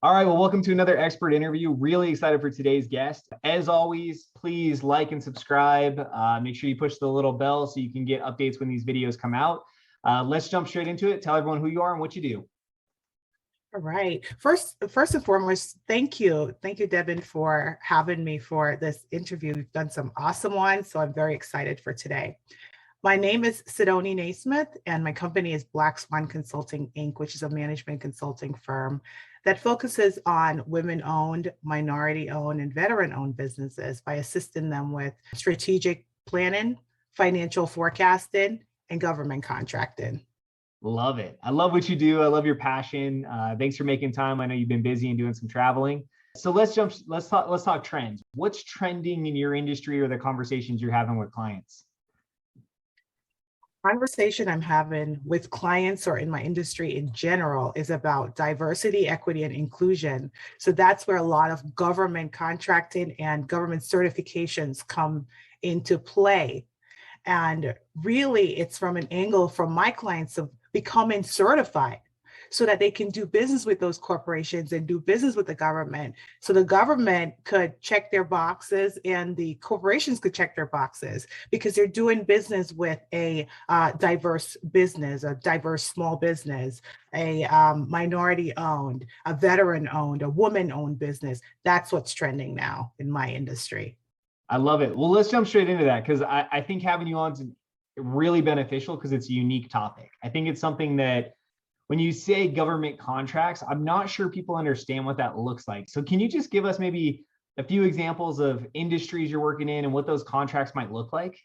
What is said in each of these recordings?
All right, well, welcome to another expert interview. Really excited for today's guest. As always, please like and subscribe. Make sure you push the little bell so you can get updates when these videos come out. Let's jump straight into it. Tell everyone who you are and what you do. All right. First and foremost, thank you. Thank you, Devin, for having me for this interview. We've done some awesome ones, so I'm very excited for today. My name is Sydonie Neysmith, and my company is Black Swan Consulting, Inc., which is a management consulting firm that focuses on women-owned, minority-owned, and veteran-owned businesses by assisting them with strategic planning, financial forecasting, and government contracting. Love it. I love what you do. I love your passion. Thanks for making time. I know you've been busy and doing some traveling. So let's talk trends. What's trending in your industry or the conversations you're having with clients? Conversation I'm having with clients or in my industry in general is about diversity, equity, and inclusion. So that's where a lot of government contracting and government certifications come into play. And really, it's from an angle from my clients of becoming certified so that they can do business with those corporations and do business with the government. So the government could check their boxes and the corporations could check their boxes because they're doing business with a diverse business, a diverse small business, a minority owned, a veteran owned, a woman owned business. That's what's trending now in my industry. I love it. Well, let's jump straight into that because I think having you on is really beneficial because it's a unique topic. I think it's something that when you say government contracts, I'm not sure people understand what that looks like. So can you just give us maybe a few examples of industries you're working in and what those contracts might look like?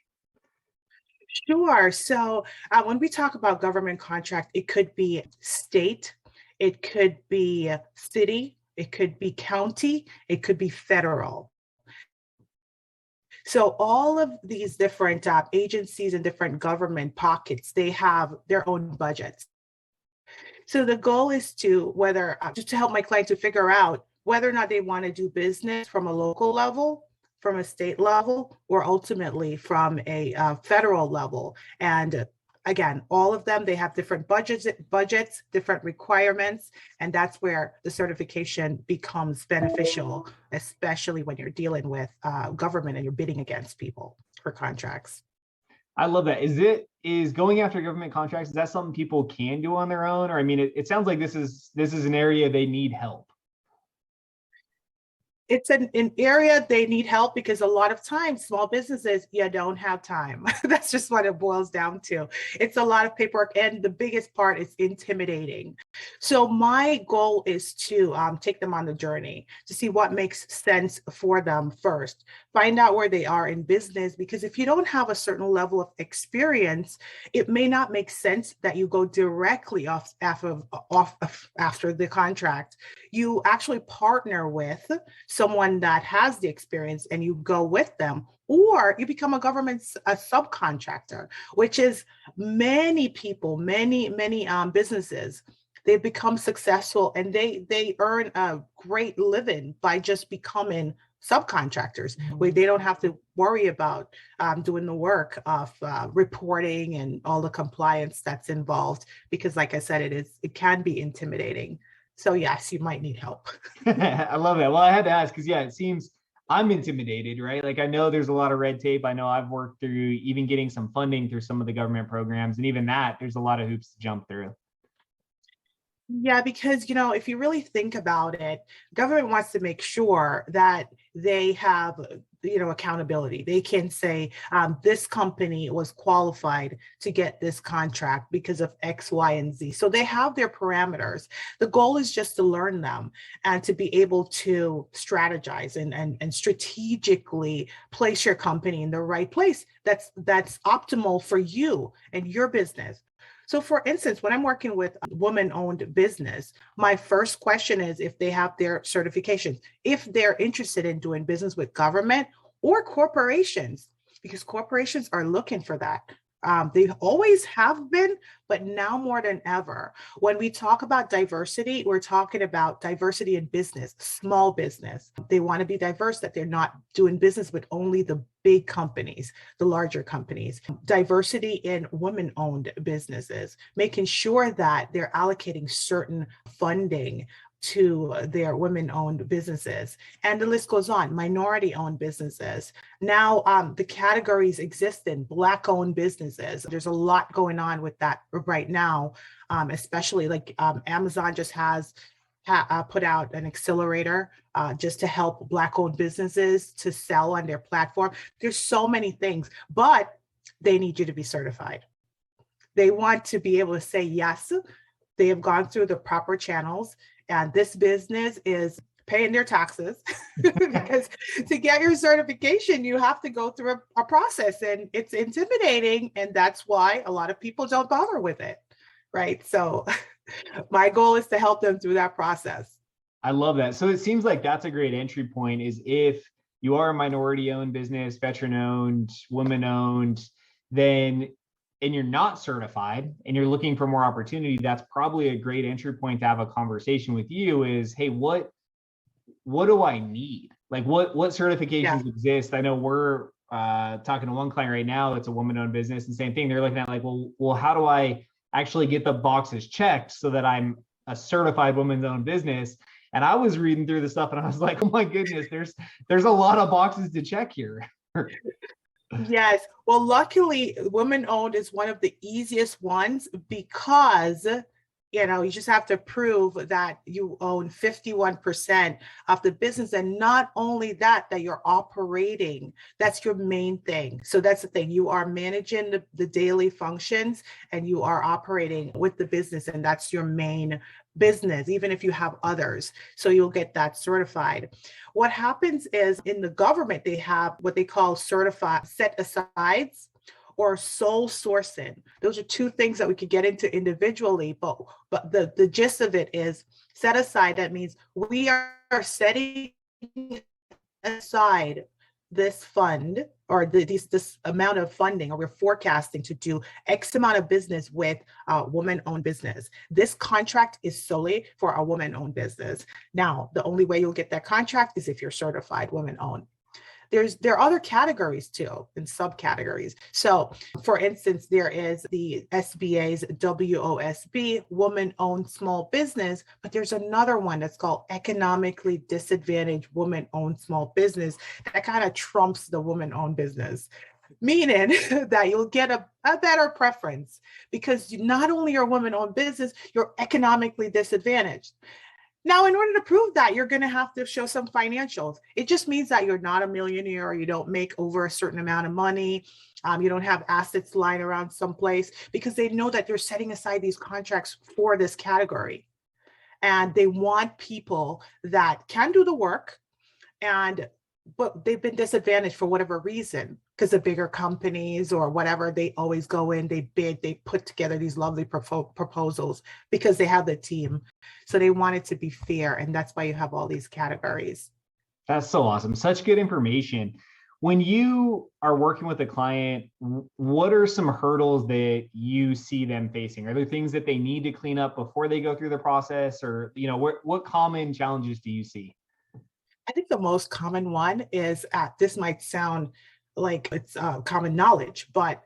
Sure. So when we talk about government contract, it could be state, it could be city, it could be county, it could be federal. So all of these different agencies and different government pockets, they have their own budgets. So the goal is to just to help my client to figure out whether or not they want to do business from a local level, from a state level, or ultimately from a federal level. And again, all of them, they have different budgets, different requirements, and that's where the certification becomes beneficial, especially when you're dealing with government and you're bidding against people for contracts. I love that. Is going after government contracts, is that something people can do on their own? Or I mean, it sounds like this is an area they need help. It's an area they need help because a lot of times small businesses, you don't have time. That's just what it boils down to. It's a lot of paperwork, and the biggest part is intimidating. So my goal is to take them on the journey to see what makes sense for them first. Find out where they are in business, because if you don't have a certain level of experience, it may not make sense that you go directly off after the contract. You actually partner with someone that has the experience and you go with them, or you become a subcontractor, which is many people, many businesses. They become successful and they earn a great living by just becoming subcontractors, where they don't have to worry about doing the work of reporting and all the compliance that's involved, because like I said, it can be intimidating. So yes, you might need help. I love that. Well, I had to ask because, yeah, it seems I'm intimidated, right? Like I know there's a lot of red tape. I know I've worked through even getting some funding through some of the government programs, and even that, there's a lot of hoops to jump through. Yeah, because, if you really think about it, government wants to make sure that they have, accountability. They can say, this company was qualified to get this contract because of X, Y, and Z. So they have their parameters. The goal is just to learn them and to be able to strategize and strategically place your company in the right place that's optimal for you and your business. So for instance, when I'm working with a woman-owned business, my first question is if they have their certifications, if they're interested in doing business with government or corporations, because corporations are looking for that. They always have been, but now more than ever. When we talk about diversity, we're talking about diversity in business, small business. They want to be diverse, that they're not doing business with only the big companies, the larger companies. Diversity in women-owned businesses, making sure that they're allocating certain funding to their women-owned businesses. And the list goes on, minority-owned businesses. Now the categories exist in Black-owned businesses. There's a lot going on with that right now, especially like Amazon just has put out an accelerator just to help Black-owned businesses to sell on their platform. There's so many things, but they need you to be certified. They want to be able to say, yes, they have gone through the proper channels, and this business is paying their taxes. Because to get your certification, you have to go through a process, and it's intimidating. And that's why a lot of people don't bother with it, right? So my goal is to help them through that process. I love that. So it seems like that's a great entry point, is if you are a minority-owned business, veteran-owned, women-owned, then and you're not certified and you're looking for more opportunity, that's probably a great entry point to have a conversation with you is, hey, what do I need? Like what certifications exist? I know we're talking to one client right now, it's a woman-owned business, and same thing. They're looking at like, well, how do I actually get the boxes checked so that I'm a certified woman-owned business? And I was reading through the stuff and I was like, oh my goodness, there's a lot of boxes to check here. Yes. Well, luckily, women-owned is one of the easiest ones because, you just have to prove that you own 51% of the business. And not only that you're operating, that's your main thing. So that's the thing. You are managing the daily functions and you are operating with the business, and that's your main business, even if you have others. So you'll get that certified. What happens is in the government, they have what they call certified set-asides or sole sourcing. Those are two things that we could get into individually, but the gist of it is set aside. That means we are setting aside this fund or this amount of funding, or we're forecasting to do X amount of business with a woman-owned business. This contract is solely for a woman-owned business. Now, the only way you'll get that contract is if you're certified women-owned. There are other categories too, and subcategories. So for instance, there is the SBA's WOSB, woman-owned small business, but there's another one that's called economically disadvantaged woman-owned small business that kind of trumps the woman-owned business, meaning that you'll get a better preference because not only you're a woman-owned business, you're economically disadvantaged. Now, in order to prove that, you're going to have to show some financials. It just means that you're not a millionaire, or you don't make over a certain amount of money. You don't have assets lying around someplace, because they know that they're setting aside these contracts for this category. And they want people that can do the work, but they've been disadvantaged for whatever reason, because the bigger companies or whatever, they always go in, they bid, they put together these lovely proposals because they have the team. So they want it to be fair. And that's why you have all these categories. That's so awesome. Such good information. When you are working with a client, what are some hurdles that you see them facing? Are there things that they need to clean up before they go through the process? Or, what common challenges do you see? I think the most common one is, this might sound like it's common knowledge, but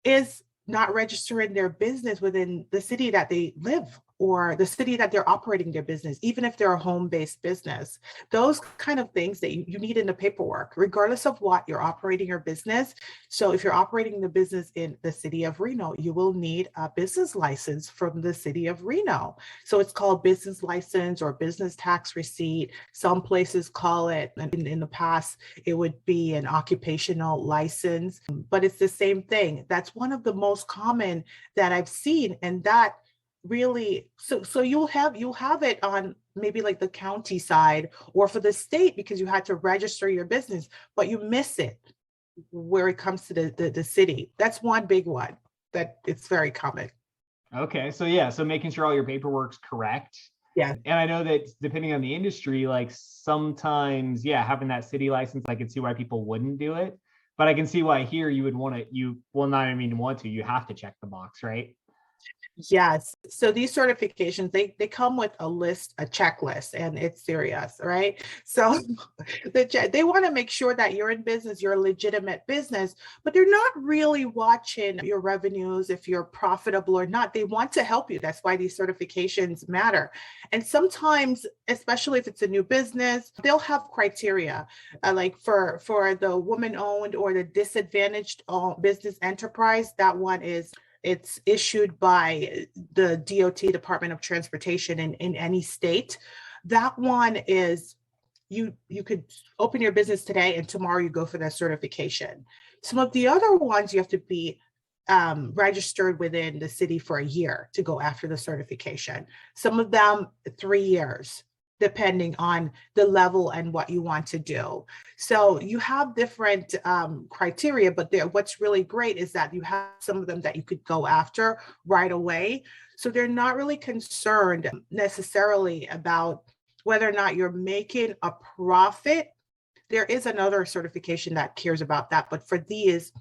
is not registering their business within the city that they live or the city that they're operating their business, even if they're a home-based business. Those kind of things that you need in the paperwork, regardless of what you're operating your business. So if you're operating the business in the city of Reno, you will need a business license from the city of Reno. So it's called business license or business tax receipt. Some places call it, and in the past, it would be an occupational license, but it's the same thing. That's one of the most common that I've seen, and that really, so you'll have it on maybe like the county side or for the state, because you had to register your business, but you miss it where it comes to the city. That's one big one that it's very common. Okay, so making sure all your paperwork's correct. Yeah. And I know that depending on the industry, like sometimes, having that city license, I can see why people wouldn't do it, but I can see why here you would want to, you have to check the box, right? Yes. So these certifications, they come with a list, a checklist, and it's serious, right? So they want to make sure that you're in business, you're a legitimate business, but they're not really watching your revenues, if you're profitable or not. They want to help you. That's why these certifications matter. And sometimes, especially if it's a new business, they'll have criteria, like for the woman-owned or the disadvantaged business enterprise. That one is, it's issued by the DOT, Department of Transportation, in any state. That one is, you could open your business today and tomorrow you go for that certification. Some of the other ones, you have to be registered within the city for a year to go after the certification. Some of them 3 years, depending on the level and what you want to do. So you have different criteria, but what's really great is that you have some of them that you could go after right away. So they're not really concerned necessarily about whether or not you're making a profit. There is another certification that cares about that, but for these,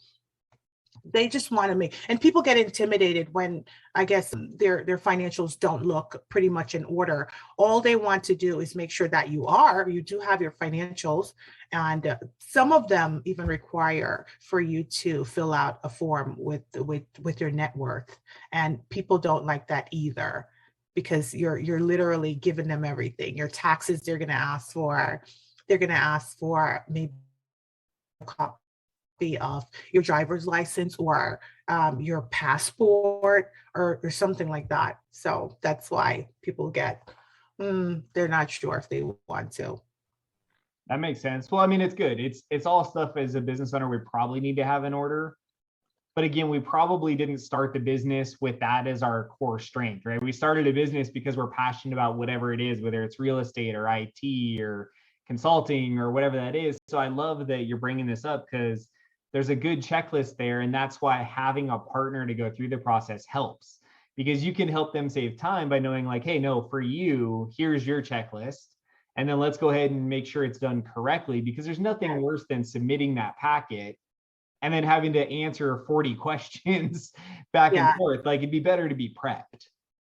they just want to make, and people get intimidated when, I guess, their financials don't look pretty much in order. All they want to do is make sure that you do have your financials, and some of them even require for you to fill out a form with your net worth, and people don't like that either, because you're literally giving them everything. Your taxes, they're going to ask for, maybe a copy of your driver's license, or your passport, or something like that. So that's why people they're not sure if they want to. That makes sense. Well, I mean, it's good. It's all stuff as a business owner we probably need to have in order. But again, we probably didn't start the business with that as our core strength, right? We started a business because we're passionate about whatever it is, whether it's real estate or IT or consulting or whatever that is. So I love that you're bringing this up, because there's a good checklist there. And that's why having a partner to go through the process helps, because you can help them save time by knowing like, hey, no, for you, here's your checklist. And then let's go ahead and make sure it's done correctly, because there's nothing worse than submitting that packet and then having to answer 40 questions back and forth. Like, it'd be better to be prepped.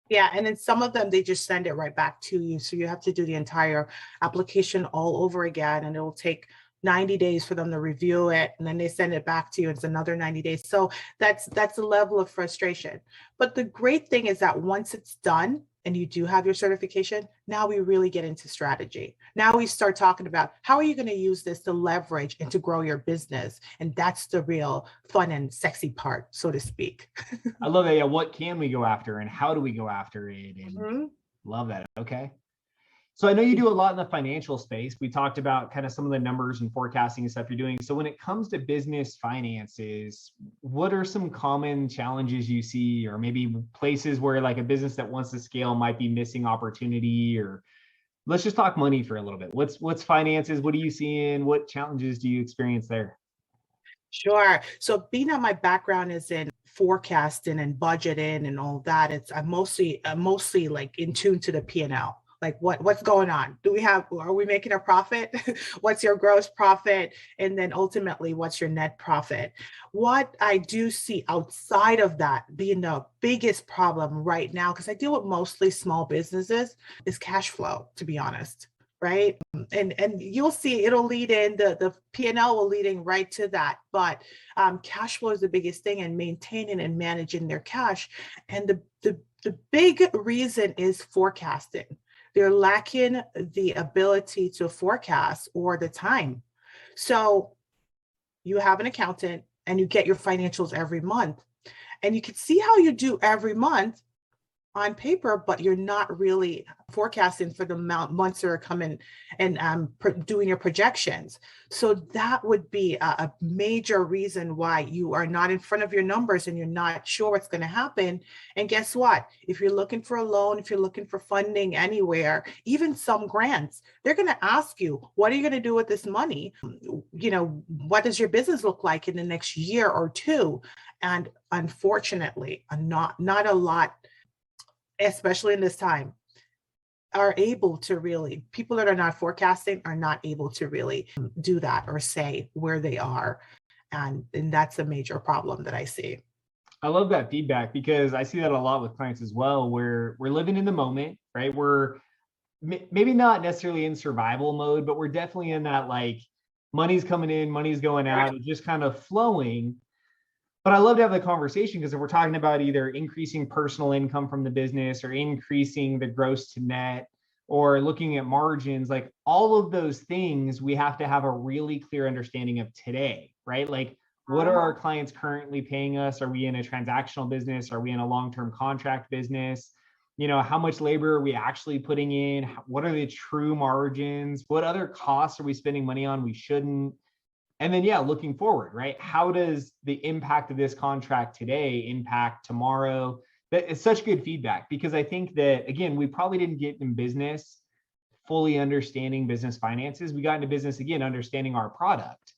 Yeah, and then some of them, they just send it right back to you. So you have to do the entire application all over again, and it will take 90 days for them to review it, and then they send it back to you. It's another 90 days. So that's a level of frustration. But the great thing is that once it's done and you do have your certification, now we really get into strategy. Now we start talking about how are you going to use this to leverage and to grow your business? And that's the real fun and sexy part, so to speak. I love that. Yeah, what can we go after and how do we go after it? And love that. Okay. So I know you do a lot in the financial space. We talked about kind of some of the numbers and forecasting and stuff you're doing. So when it comes to business finances, what are some common challenges you see, or maybe places where like a business that wants to scale might be missing opportunity? Or let's just talk money for a little bit. What's finances? What are you seeing? What challenges do you experience there? Sure. So being that my background is in forecasting and budgeting and all that, I'm mostly like in tune to the P&L. Like what's going on? Are we making a profit? What's your gross profit? And then ultimately, what's your net profit? What I do see outside of that being the biggest problem right now, because I deal with mostly small businesses, is cash flow, to be honest. Right. And you'll see it'll lead in, the P&L will lead in right to that. But cash flow is the biggest thing, and maintaining and managing their cash. And the big reason is forecasting. They're lacking the ability to forecast or the time. So you have an accountant and you get your financials every month, and you can see how you do every month on paper, but you're not really forecasting for the months that are coming and doing your projections. So that would be a major reason why you are not in front of your numbers and you're not sure what's going to happen. And guess what? If you're looking for a loan, if you're looking for funding anywhere, even some grants, they're going to ask you, what are you going to do with this money? You know, what does your business look like in the next year or two? And unfortunately, not a lot, especially in this time, are able to really, people that are not forecasting are not able to really do that or say where they are. And that's a major problem that I see. I love that feedback because I see that a lot with clients as well, where we're living in the moment, right? We're maybe not necessarily in survival mode, but we're definitely in that like money's coming in, money's going Right. out, it's just kind of flowing. But I love to have the conversation because if we're talking about either increasing personal income from the business or increasing the gross to net or looking at margins, like all of those things, we have to have a really clear understanding of today, right? Like, what are our clients currently paying us? Are we in a transactional business? Are we in a long-term contract business? How much labor are we actually putting in? What are the true margins? What other costs are we spending money on we shouldn't? And then, yeah, looking forward, right? How does the impact of this contract today impact tomorrow? That is such good feedback because I think that, again, we probably didn't get in business fully understanding business finances. We got into business, again, understanding our product.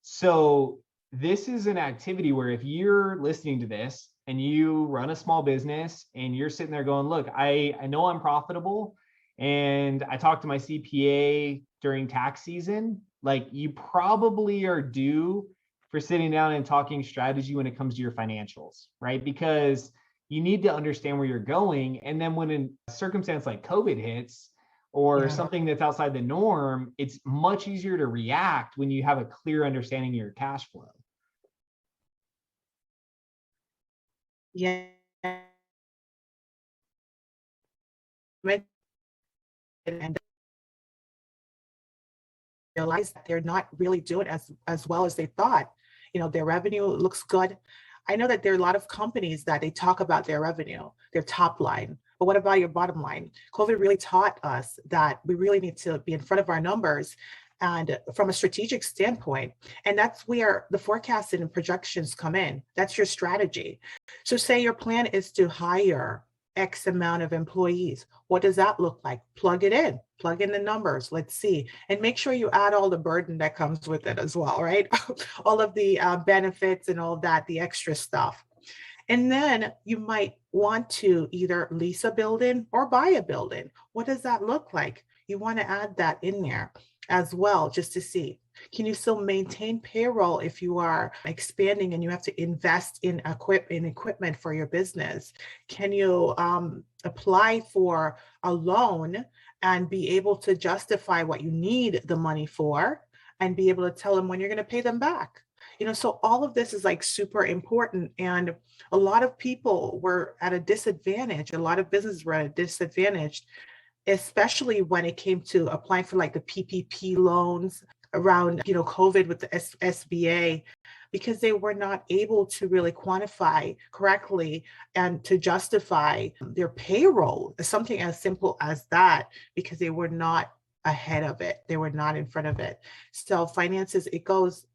So this is an activity where if you're listening to this and you run a small business and you're sitting there going, look, I know I'm profitable and I talked to my CPA during tax season, like you probably are due for sitting down and talking strategy when it comes to your financials, right? Because you need to understand where you're going. And then when a circumstance like COVID hits or something that's outside the norm, it's much easier to react when you have a clear understanding of your cash flow. Yeah. And realize that they're not really doing as well as they thought. Their revenue looks good. I know that there are a lot of companies that they talk about their revenue, their top line, but what about your bottom line? COVID really taught us that we really need to be in front of our numbers and from a strategic standpoint. And that's where the forecasting and projections come in. That's your strategy. So say your plan is to hire X amount of employees. What does that look like? Plug in the numbers. Let's see. And make sure you add all the burden that comes with it as well, right? All of the benefits and all that, the extra stuff. And then you might want to either lease a building or buy a building. What does that look like? You want to add that in there as well, just to see. Can you still maintain payroll if you are expanding and you have to invest in equipment for your business? Can you apply for a loan and be able to justify what you need the money for and be able to tell them when you're going to pay them back? So all of this is like super important. And a lot of people were at a disadvantage. A lot of businesses were at a disadvantage, especially when it came to applying for like the PPP loans around, COVID with the SBA, because they were not able to really quantify correctly and to justify their payroll, something as simple as that, because they were not ahead of it. They were not in front of it. So finances, it goes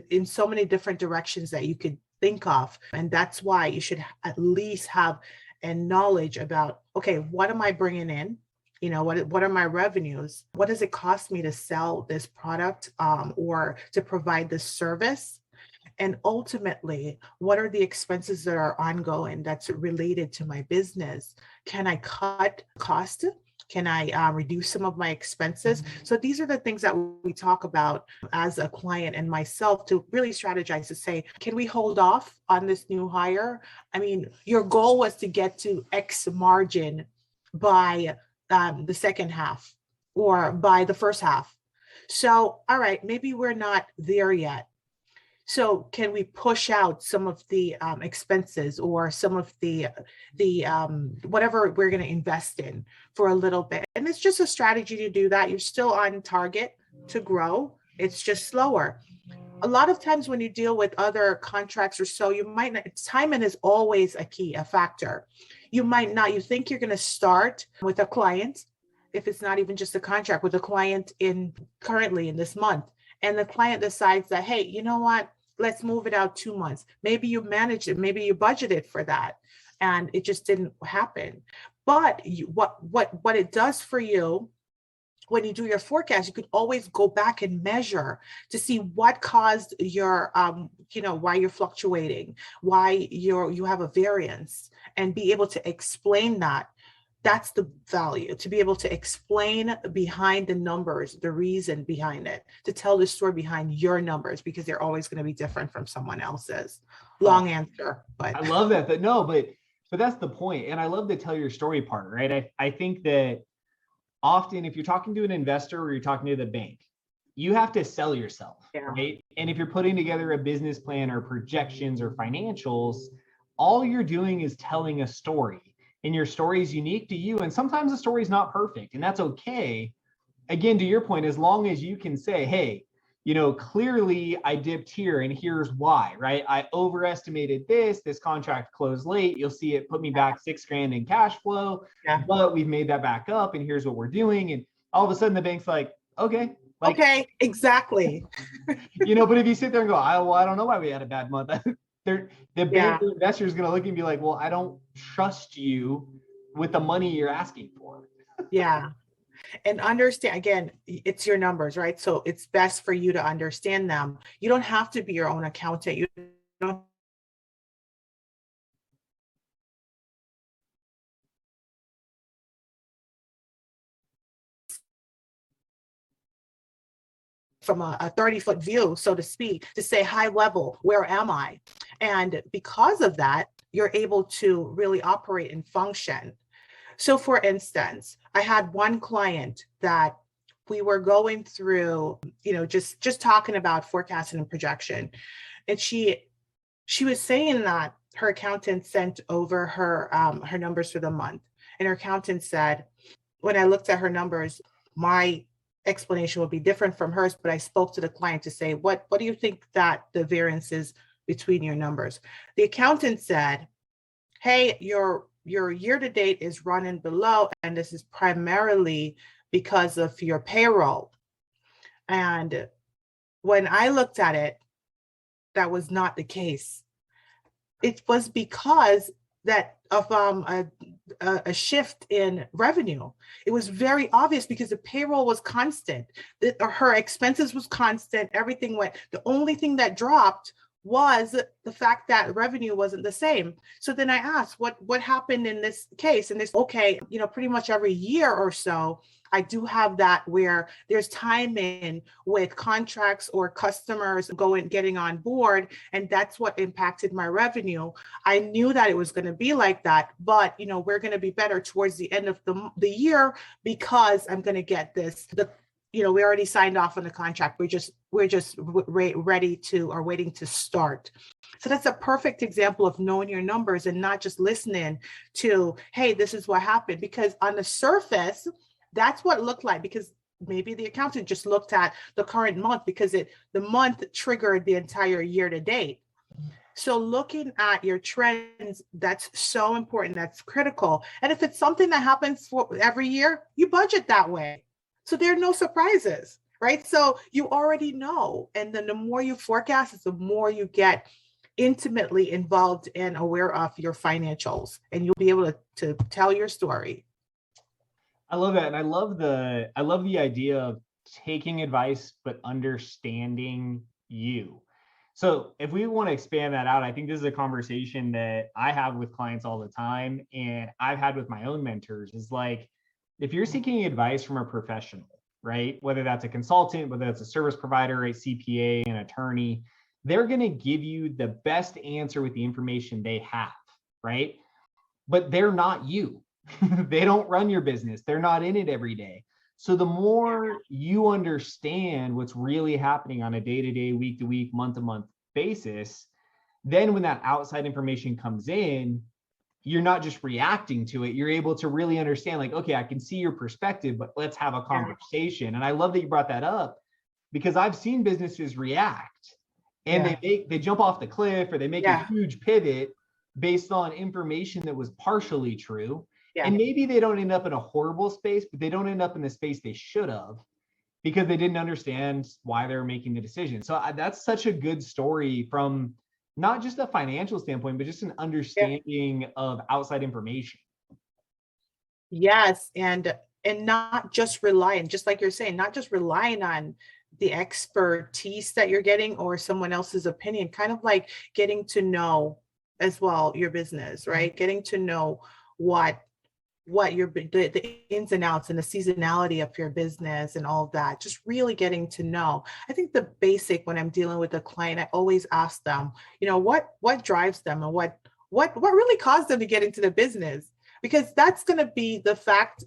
in so many different directions that you could think of. And that's why you should at least have a knowledge about, okay, what am I bringing in? What are my revenues? What does it cost me to sell this product or to provide this service? And ultimately, what are the expenses that are ongoing that's related to my business? Can I cut cost? Can I reduce some of my expenses? So these are the things that we talk about as a client and myself to really strategize to say, can we hold off on this new hire? I mean, your goal was to get to X margin by the second half or by the first half. So, all right, maybe we're not there yet. So can we push out some of the expenses or some of the whatever we're going to invest in for a little bit? And it's just a strategy to do that. You're still on target to grow. It's just slower. A lot of times when you deal with other contracts or so, you might not, timing is always a factor. You might not, you think you're going to start with a client, if it's not even just a contract, with a client currently in this month. And the client decides that, hey, you know what? Let's move it out 2 months. Maybe you managed it. Maybe you budgeted for that, and it just didn't happen. But what it does for you when you do your forecast, you could always go back and measure to see what caused your, why you're fluctuating, why you have a variance, and be able to explain that That's the value, to be able to explain behind the numbers, the reason behind it, to tell the story behind your numbers, because they're always going to be different from someone else's. Long answer, but I love that. But no, but that's the point. And I love to tell your story part, right? I think that often if you're talking to an investor or you're talking to the bank, you have to sell yourself, right? And if you're putting together a business plan or projections or financials, all you're doing is telling a story. And your story is unique to you. And sometimes the story is not perfect, and that's okay. Again, to your point, as long as you can say, hey, clearly I dipped here and here's why, right? I overestimated this contract closed late. You'll see it put me back $6,000 in cash flow, but we've made that back up and here's what we're doing. And all of a sudden the bank's like, okay. Okay, exactly. But if you sit there and go, I don't know why we had a bad month. The bank investor is going to look and be like, well, I don't trust you with the money you're asking for. Yeah. And understand, again, it's your numbers, right? So it's best for you to understand them. You don't have to be your own accountant. You don't from a 30-foot view, so to speak, to say high level, where am I? And because of that, you're able to really operate and function. So for instance, I had one client that we were going through, just talking about forecasting and projection. And she was saying that her accountant sent over her numbers for the month. And her accountant said, when I looked at her numbers, my explanation would be different from hers, but I spoke to the client to say, what do you think that the variance is between your numbers? The accountant said, hey, your year-to-date is running below, and this is primarily because of your payroll. And when I looked at it, that was not the case. It was because of a shift in revenue. It was very obvious because the payroll was constant. Her expenses was constant. Everything went. The only thing that dropped was the fact that revenue wasn't the same. So then I asked, what happened in this case? And okay, pretty much every year or so, I do have that where there's timing with contracts or customers getting on board, and that's what impacted my revenue. I knew that it was going to be like that, but we're going to be better towards the end of the year because I'm going to get this. We already signed off on the contract. We're just ready to or waiting to start. So that's a perfect example of knowing your numbers and not just listening to, hey, this is what happened. Because on the surface, that's what it looked like, because maybe the accountant just looked at the current month because the month triggered the entire year to date. So looking at your trends, that's so important. That's critical. And if it's something that happens for every year, you budget that way. So there are no surprises, right? So you already know. And then the more you forecast, the more you get intimately involved and aware of your financials, and you'll be able to tell your story. I love that. And I love the idea of taking advice, but understanding you. So if we want to expand that out, I think this is a conversation that I have with clients all the time, and I've had with my own mentors, is like, if you're seeking advice from a professional, right, whether that's a consultant, whether that's a service provider, a CPA, an attorney, they're going to give you the best answer with the information they have, right? But they're not you. They don't run your business. They're not in it every day. So the more you understand what's really happening on a day-to-day, week-to-week, month-to-month basis, then when that outside information comes in, you're not just reacting to it. You're able to really understand, like, okay, I can see your perspective, but let's have a conversation. And I love that you brought that up, because I've seen businesses react and they jump off the cliff, or they make a huge pivot based on information that was partially true. And maybe they don't end up in a horrible space, but they don't end up in the space they should have, because they didn't understand why they were making the decision. So that's such a good story from not just a financial standpoint, but just an understanding of outside information. Yes. And not just relying, just like you're saying, not just relying on the expertise that you're getting or someone else's opinion, kind of like getting to know as well your business, right? Getting to know what what the ins and outs and the seasonality of your business and all of that, just really getting to know. I think the basic, when I'm dealing with a client, I always ask them, what drives them, and what really caused them to get into the business, because that's going to be the fact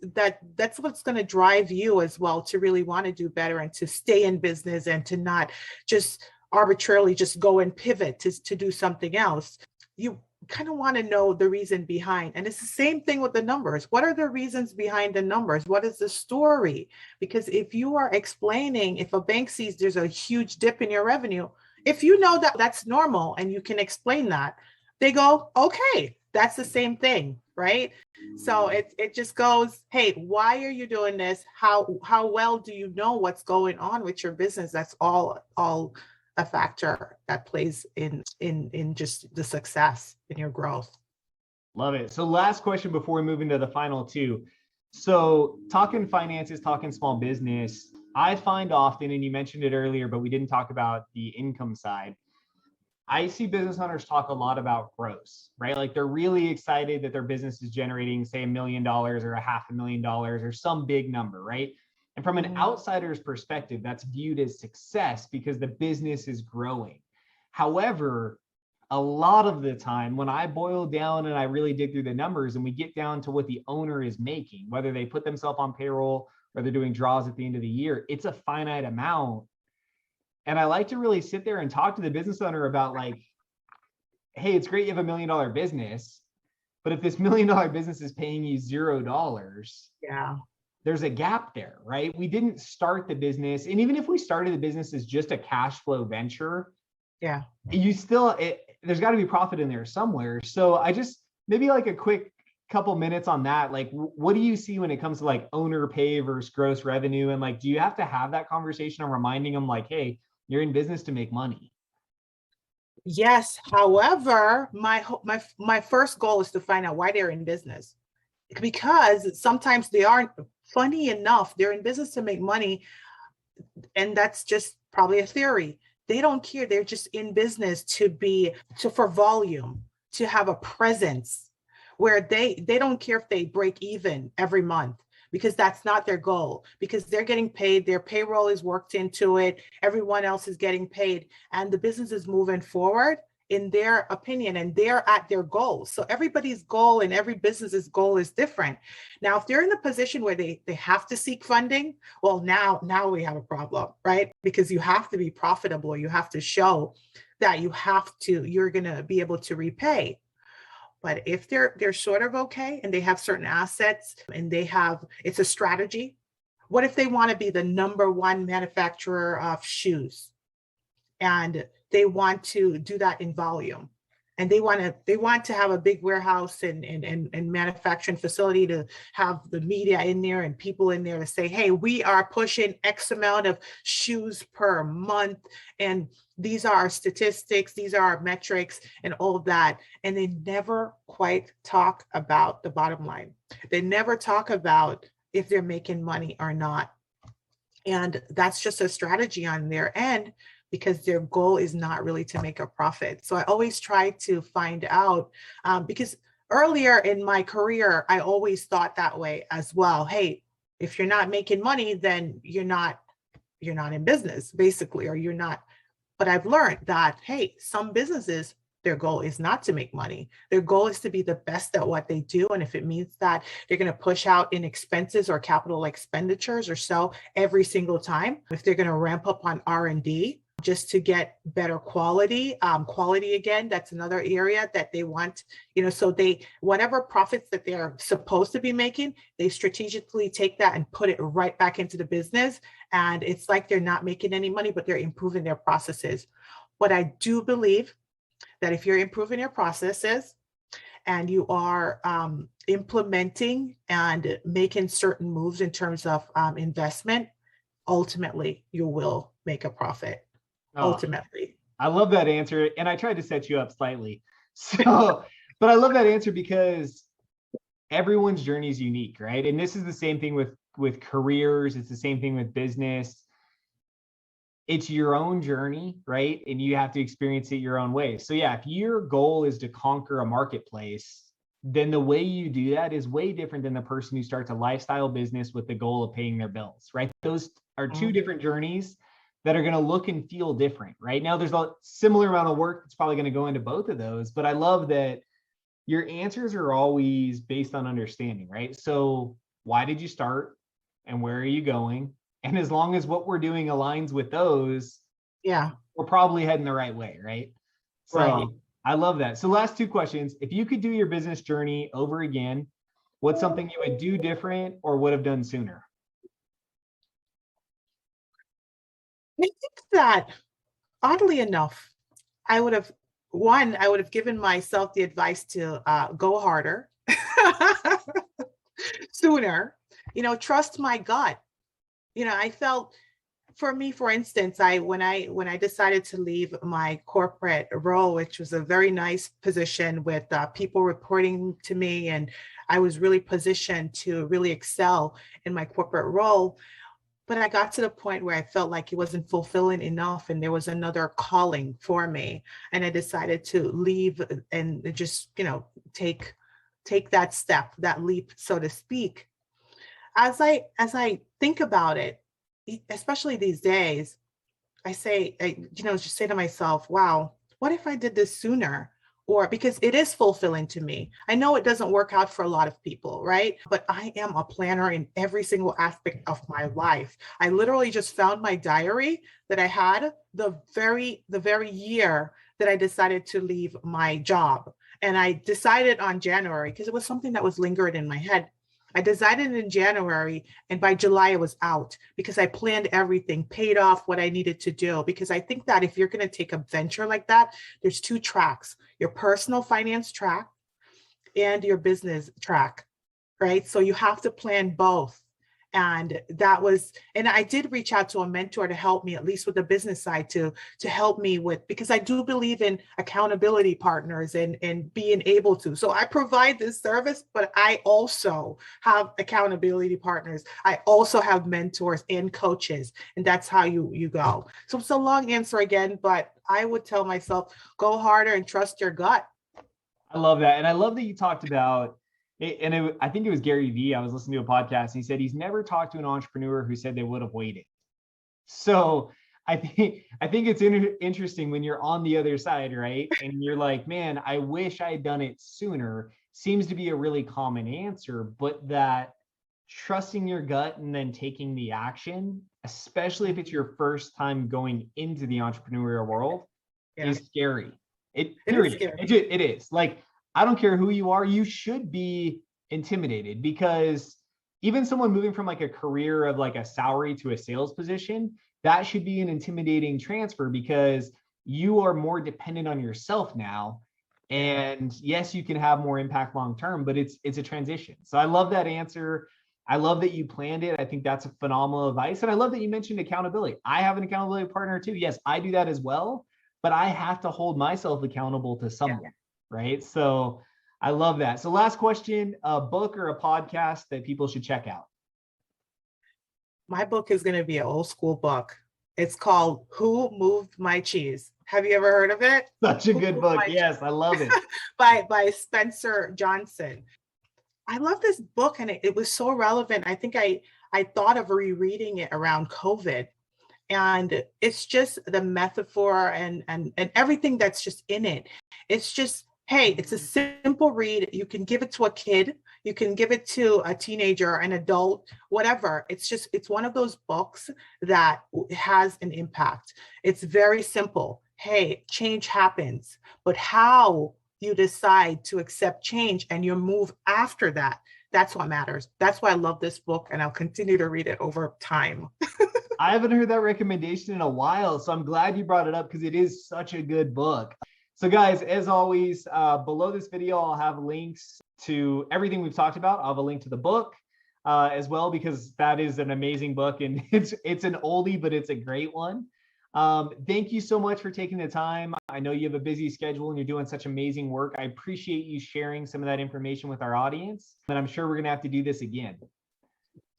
that's what's going to drive you as well to really want to do better and to stay in business and to not just arbitrarily just go and pivot to do something else. You kind of want to know the reason behind. And it's the same thing with the numbers. What are the reasons behind the numbers? What is the story? Because if you are explaining, if a bank sees there's a huge dip in your revenue, if you know that that's normal and you can explain that, they go, okay, that's the same thing, right? So it just goes, hey, why are you doing this? How well do you know what's going on with your business? That's all a factor that plays in just the success in your growth. Love it. So last question before we move into the final two. So talking finances, talking small business, I find often, and you mentioned it earlier, but we didn't talk about the income side. I see business owners talk a lot about gross, right? Like they're really excited that their business is generating, say, $1 million or $500,000 or some big number, right? And from an outsider's perspective, that's viewed as success because the business is growing. However, a lot of the time when I boil down and I really dig through the numbers and we get down to what the owner is making, whether they put themselves on payroll or they're doing draws at the end of the year, it's a finite amount. And I like to really sit there and talk to the business owner about like, hey, it's great you have $1 million business, but if this $1 million business is paying you $0, yeah, there's a gap there, right? We didn't start the business. And even if we started the business as just a cash flow venture, yeah, you still, there's got to be profit in there somewhere. So I just, maybe like a quick couple minutes on that. Like, what do you see when it comes to like owner pay versus gross revenue? And like, do you have to have that conversation of reminding them like, hey, you're in business to make money? yes. However, my first goal is to find out why they're in business, because sometimes they aren't. Funny enough, they're in business to make money, and that's just probably a theory. They don't care. They're just in business for volume, to have a presence where they don't care if they break even every month, because that's not their goal, because they're getting paid, their payroll is worked into it, everyone else is getting paid, and the business is moving forward in their opinion, and they're at their goals. So everybody's goal and every business's goal is different. Now, if they're in the position where they have to seek funding, well, now we have a problem, right? Because you have to be profitable. You have to show that you're going to be able to repay. But if they're sort of okay and they have certain assets and it's a strategy. What if they want to be the number one manufacturer of shoes, and they want to do that in volume, and they want to have a big warehouse and manufacturing facility to have the media in there and people in there to say, hey, we are pushing X amount of shoes per month, and these are our statistics, these are our metrics and all of that. And they never quite talk about the bottom line. They never talk about if they're making money or not. And that's just a strategy on their end, because their goal is not really to make a profit. So I always try to find out, because earlier in my career, I always thought that way as well. Hey, if you're not making money, then you're not in business, basically, or you're not. But I've learned that, hey, some businesses, their goal is not to make money. Their goal is to be the best at what they do. And if it means that they're going to push out in expenses or capital expenditures or so every single time, if they're going to ramp up on R&D just to get better quality, again, that's another area that they want, so whatever profits that they're supposed to be making, they strategically take that and put it right back into the business. And it's like they're not making any money, but they're improving their processes. But I do believe that if you're improving your processes and you are implementing and making certain moves in terms of investment, ultimately you will make a profit. Ultimately. I love that answer. And I tried to set you up slightly. So, but I love that answer because everyone's journey is unique, right? And this is the same thing with careers. It's the same thing with business. It's your own journey, right? And you have to experience it your own way. So yeah, if your goal is to conquer a marketplace, then the way you do that is way different than the person who starts a lifestyle business with the goal of paying their bills, right? Those are two different journeys that are going to look and feel different, right? Now, there's a similar amount of work that's probably going to go into both of those, but I love that your answers are always based on understanding, right? So why did you start and where are you going? And as long as what we're doing aligns with those, Yeah. we're probably heading the right way, right? So Right. I love that. So last two questions. If you could do your business journey over again, what's something you would do different or would have done sooner? I think that oddly enough, I would have given myself the advice to go harder sooner, trust my gut. I felt, for me, for instance, when I decided to leave my corporate role, which was a very nice position with people reporting to me, and I was really positioned to really excel in my corporate role. But I got to the point where I felt like it wasn't fulfilling enough, and there was another calling for me, and I decided to leave and just, take that step, that leap, so to speak. As I think about it, especially these days, just say to myself, wow, what if I did this sooner? Or because it is fulfilling to me. I know it doesn't work out for a lot of people, right? But I am a planner in every single aspect of my life. I literally just found my diary that I had the very year that I decided to leave my job. And I decided on January, because it was something that was lingering in my head. I decided in January, and by July I was out because I planned everything, paid off what I needed to do. Because I think that if you're going to take a venture like that, there's two tracks: your personal finance track and your business track, right? So you have to plan both. And I did reach out to a mentor to help me, at least with the business side, to help me with, because I do believe in accountability partners and being able to. So I provide this service, but I also have accountability partners. I also have mentors and coaches, and that's how you go. So it's a long answer again, but I would tell myself, go harder and trust your gut. I love that. And I love that you talked about it, and I think it was Gary Vee. I was listening to a podcast and he said he's never talked to an entrepreneur who said they would have waited. So I think it's interesting when you're on the other side, right? And you're like, man, I wish I had done it sooner. Seems to be a really common answer, but that trusting your gut and then taking the action, especially if it's your first time going into the entrepreneurial world, Yeah, is scary. It it is period. scary. It is. Like, I don't care who you are, you should be intimidated, because even someone moving from like a career of like a salary to a sales position, that should be an intimidating transfer, because you are more dependent on yourself now. And yes, you can have more impact long term, but it's a transition. So I love that answer. I love that you planned it. I think that's a phenomenal advice. And I love that you mentioned accountability. I have an accountability partner too. Yes, I do that as well, but I have to hold myself accountable to someone, right? So I love that. So last question, a book or a podcast that people should check out? My book is going to be an old school book. It's called Who Moved My Cheese? Have you ever heard of it? Such a good book. Yes, I love it. by Spencer Johnson. I love this book, and it was so relevant. I think I thought of rereading it around COVID. And it's just the metaphor and everything that's just in it. It's just, hey, it's a simple read. You can give it to a kid, you can give it to a teenager, an adult, whatever. It's one of those books that has an impact. It's very simple. Hey, change happens, but how you decide to accept change and your move after that, that's what matters. That's why I love this book, and I'll continue to read it over time. I haven't heard that recommendation in a while, so I'm glad you brought it up, because it is such a good book. So guys, as always, below this video, I'll have links to everything we've talked about. I'll have a link to the book as well, because that is an amazing book, and it's an oldie, but it's a great one. Thank you so much for taking the time. I know you have a busy schedule and you're doing such amazing work. I appreciate you sharing some of that information with our audience, and I'm sure we're going to have to do this again.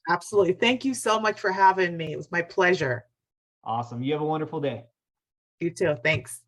Absolutely. Thank you so much for having me. It was my pleasure. Awesome. You have a wonderful day. You too. Thanks.